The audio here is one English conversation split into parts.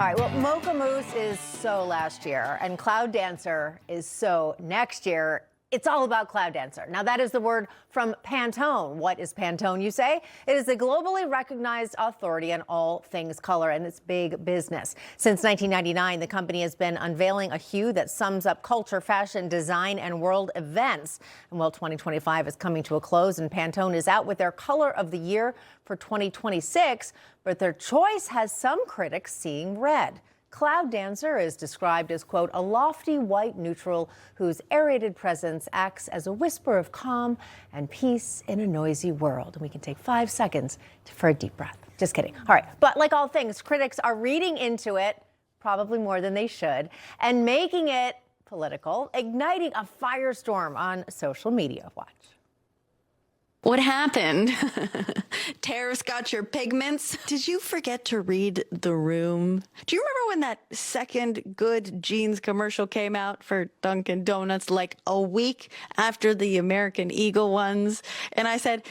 right, well, Mocha Mousse is so last year, and Cloud Dancer is so next year. It's all about Cloud Dancer. Now, that is the word from Pantone. What is Pantone, you say? It is a globally recognized authority on all things color, and it's big business. Since 1999, the company has been unveiling a hue that sums up culture, fashion, design, and world events. And well, 2025 is coming to a close, and Pantone is out with their color of the year for 2026, but their choice has some critics seeing red. Cloud Dancer is described as, quote, a lofty white neutral whose aerated presence acts as a whisper of calm and peace in a noisy world. And we can take 5 seconds for a deep breath. Just kidding. All right. But like all things, critics are reading into it, probably more than they should, and making it political, igniting a firestorm on social media. Watch. What happened? Tariffs got your pigments? Did you forget to read the room? Do you remember when that second good jeans commercial came out for Dunkin' Donuts like a week after the American Eagle ones? And I said,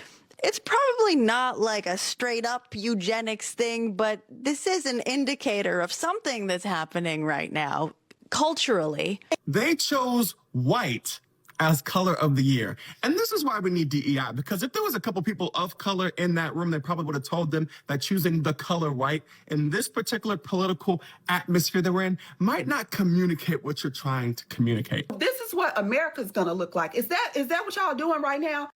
it's probably not like a straight up eugenics thing, but this is an indicator of something that's happening right now, culturally. They chose white as color of the year. And this is why we need DEI, because if there was a couple people of color in that room, they probably would have told them that choosing the color white in this particular political atmosphere that we're in might not communicate what you're trying to communicate. This is what America's gonna look like. Is that what y'all doing right now?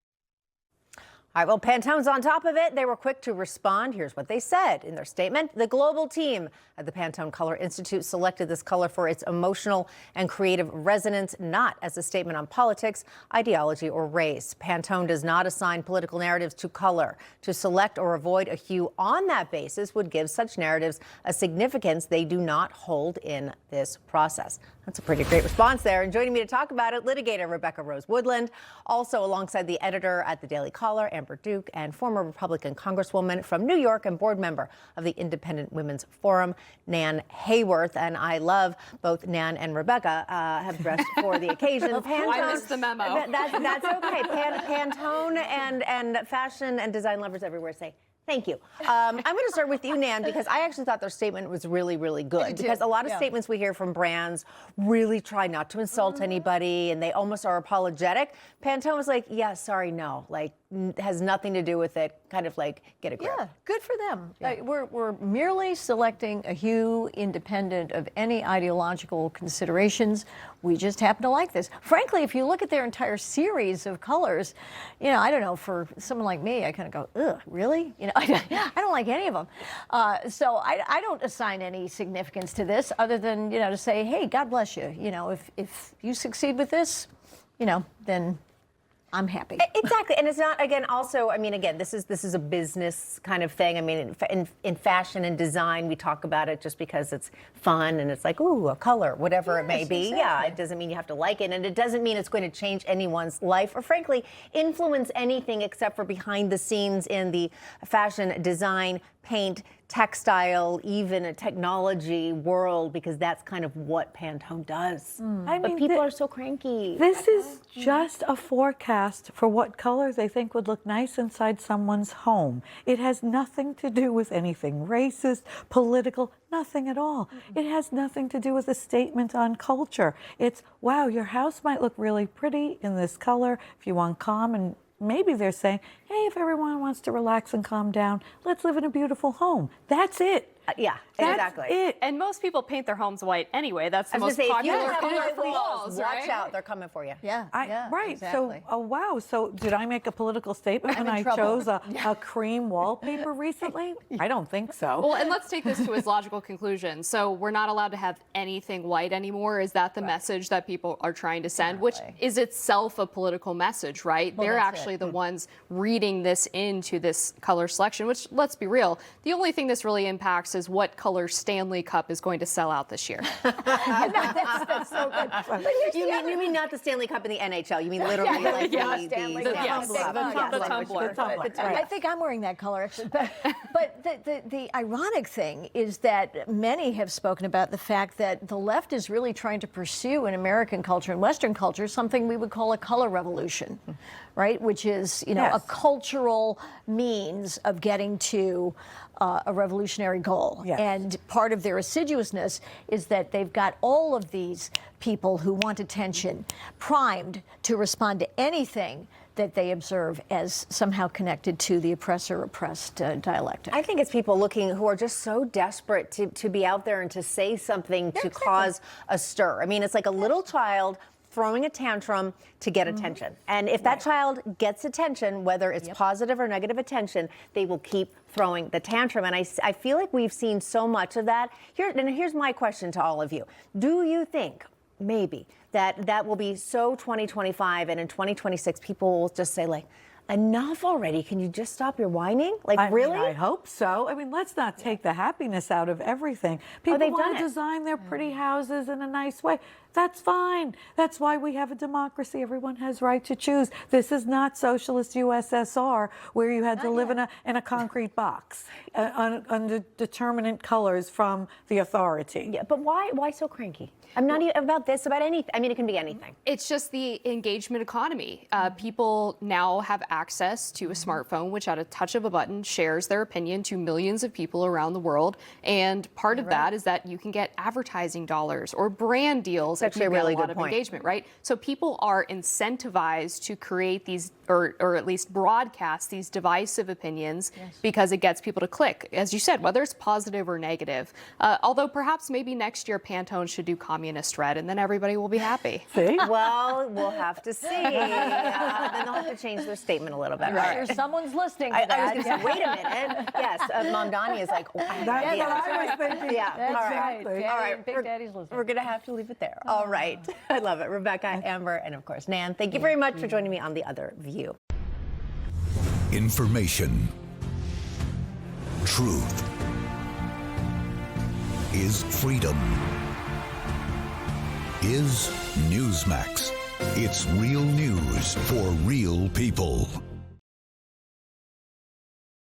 All right, well, Pantone's on top of it. They were quick to respond. Here's what they said in their statement. The global team at the Pantone Color Institute selected this color for its emotional and creative resonance, not as a statement on politics, ideology, or race. Pantone does not assign political narratives to color. To select or avoid a hue on that basis would give such narratives a significance they do not hold in this process. That's a pretty great response there. And joining me to talk about it, litigator Rose Woodland, also alongside the editor at the Daily Caller, Amber Duke, and former Republican Congresswoman from New York and board member of the Independent Women's Forum, Nan Hayworth. And I love both Nan and Rebecca have dressed for the occasion. Pantone, I missed the memo. That's okay. Pantone and fashion and design lovers everywhere say thank you. I'm going to start with you, Nan, because I actually thought their statement was really, really good. Because a lot of statements we hear from brands really try not to insult anybody, and they almost are apologetic. Pantone was like, yeah, sorry, no, like, has nothing to do with it, kind of like, get a grip. Yeah, good for them. Yeah. We're merely selecting a hue independent of any ideological considerations. We just happen to like this. Frankly, if you look at their entire series of colors, you know, I don't know, for someone like me, I kind of go, ugh, really? You know, I don't like any of them. So I don't assign any significance to this other than, you know, to say, hey, God bless you. You know, if you succeed with this, you know, then I'm happy. Exactly. And it's not, again, also, I mean, again, this is a business kind of thing. I mean, in fashion and design, we talk about it just because it's fun and it's like, ooh, a color, whatever it may be. Exactly. Yeah, it doesn't mean you have to like it. And it doesn't mean it's going to change anyone's life or, frankly, influence anything except for behind the scenes in the fashion, design, paint, textile, even a technology world, because that's kind of what Pantone does. I but mean, people are so cranky. This is just a forecast for what color they think would look nice inside someone's home. It has nothing to do with anything racist, political, nothing at all. It has nothing to do with a statement on culture. It's, wow, your house might look really pretty in this color if you want calm, and maybe they're saying, hey, if everyone wants to relax and calm down, let's live in a beautiful home. That's it. Yeah, That's exactly. it. And most people paint their homes white anyway. That's the most popular color for walls, right? Watch out, they're coming for you. Yeah, Right. Exactly. So, wow. So did I make a political statement when I chose a cream wallpaper recently? I don't think so. Well, and let's take this to its logical conclusion. So we're not allowed to have anything white anymore. Is that the message that people are trying to send, which is itself a political message, right? They're actually the ones reading this into this color selection, which, let's be real, the only thing this really impacts is what color Stanley Cup is going to sell out this year. That's so good. You mean not the Stanley Cup in the NHL? You mean literally like the Stanley Cup? The tumbler. I think I'm wearing that color actually. But the ironic thing is that many have spoken about the fact that the left is really trying to pursue in American culture and Western culture something we would call a color revolution, right? Which is, you know, a cultural means of getting to a revolutionary goal. Yes. And part of their assiduousness is that they've got all of these people who want attention primed to respond to anything that they observe as somehow connected to the oppressor-oppressed dialectic. I think it's people looking who are just so desperate to be out there and to say something to cause a stir. I mean, it's like a little child throwing a tantrum to get attention. And if that child gets attention, whether it's positive or negative attention, they will keep throwing the tantrum. And I feel like we've seen so much of that. Here's my question to all of you. Do you think maybe that will be so 2025 and in 2026 people will just say like, enough already, can you just stop your whining? Like, really? I hope so. I mean, let's not take the happiness out of everything. People they've want done to it. design their pretty houses in a nice way. That's fine. That's why we have a democracy. Everyone has right to choose. This is not socialist USSR where you had to live in a concrete box under determinate colors from the authority. Yeah, but why so cranky? I'm not even about this, about anything. I mean, it can be anything. It's just the engagement economy. People now have access to a smartphone, which at a touch of a button shares their opinion to millions of people around the world. And part of that is that you can get advertising dollars or brand deals. That's actually a really good point. Engagement, right? So people are incentivized to create these, or at least broadcast these divisive opinions because it gets people to click, as you said, whether it's positive or negative. Although perhaps maybe next year Pantone should do communist red, and then everybody will be happy. See? Well, we'll have to see. Then they'll have to change their statement a little bit. I'm Right. sure someone's listening to I that. was going to say, wait a minute. Yes, Mom Donnie is like, oh, I have That's ideas. what I was thinking. Yeah, That's all right. right. Daddy, All right, Big Daddy's listening. We're going to have to leave it there. All right. I love it. Rebecca, Amber, and of course, Nan, thank you very much for joining me on The Other View. Information. Truth is freedom. Is Newsmax. It's real news for real people.